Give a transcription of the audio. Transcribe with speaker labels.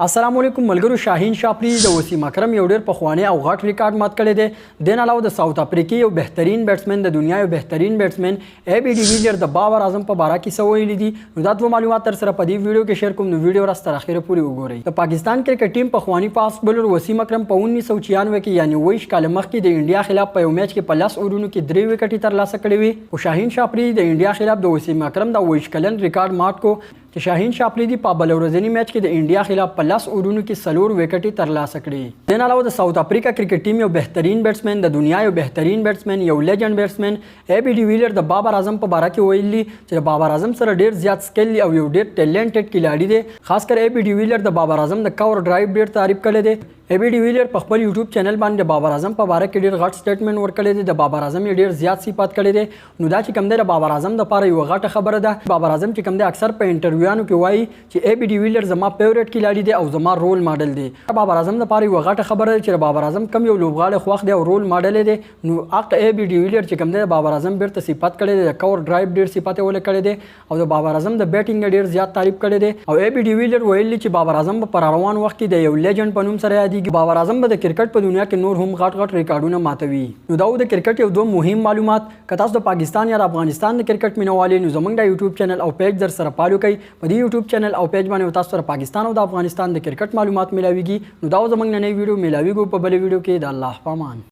Speaker 1: السلام علیکم ملګرو. شاهین شاپری د وسیم اکرم یو ډېر پخوانی او غټ ریکارډ مات کړی دی. د نه علاوه د ساوث افریقي یو بهترین بیټسمن د دنیا یو بهترین بیټسمن ای بی ډي ویلر د بابر اعظم په باره کې څه ویلي دي، نو دا دوه معلومات تر سره په دې ویډیو کې شیر کوم. نو ویډیو راست تر اخره پورې وګورئ. د پاکستان کرکټ ټیم پخوانی فاست بولر وسیم اکرم په 1996 کې یعنی 22 کال مخکې د انډیا خلاف په یو میچ کې په 10 اورونو کې 3 وکټې ترلاسه کړې وي. او شاهین شاپری د انډیا خلاف د وسیم اکرم د 22 کلن ریکارډ مات کو چې شاهین شاپری دی په بل ورځنی میچ کې د انډیا خلاف په 10 اورونو کې 4 وکټې ترلاسه کړې. د نه علاوه د ساوث افریقا کرکټ ټیم یو بهترین بیټسمن، د دنیا یو بهترین بیټسمن، یو لیجند بیټسمن ای بی ډي ویلر د بابر اعظم په باره کې ویلي چې د بابر اعظم سره ډیر زیات سکل او یو ډیر ټیلنټډ کھلاړي دی. خاص کر ای بی ډي ویلر د بابر اعظم د کور ډرایو ډیر تعریف کړی دی. ای بی ډي ویلر په خپل یوټیوب چینل باندې د بابر اعظم په باره کې ډیر غټ سټیټمنټ ورکړی دی. د بابر اعظم ډیر زیات صفات کړی دی. نو دا چې کوم دی د بابر اعظم د لپاره یو غټه خبره ده. بابر اعظم چې کوم دی اکثر په انټرویوانو کې وایي چې ای بی ډي ویلر زما فیورټ کھلاړي دی او زما رول ماډل دی. بابر اعظم د لپاره یو غټه خبره ده چې بابر اعظم کم یو لوبغاړی خوښ دی او رول ماډل دی. نو اق ای بی ډي ویلر چې کوم دی بابر اعظم بیرته صفات کړی دی، د کور ډرایو ډیر صفات ول کړی دی او د بابر اعظم د بیټینګ ډیر زیات تعریف کړی دی. او ای بی ډي ویلر ویلي چې بابر اعظم په روان وخت کې د یو لیجند په نوم سره یادېږي. بابر اعظم د کرکټ په دنیا کې نور هم غټ ریکارډونه ماتوي. نو دا د کرکټ یو دوه مهم معلومات. که تاسو د پاکستان یا د افغانستان د کرکټ مینوالې نو زمونږ د یوټیوب چینل او پیج در سره فالو کړئ. په دې یوټیوب چینل او پیج باندې تاسو سره پاکستان او د افغانستان د کرکټ معلومات ملاويږي. نو دا زمونږ نن ویډیو ملاويږي په بل ویډیو کې. د الله پامان.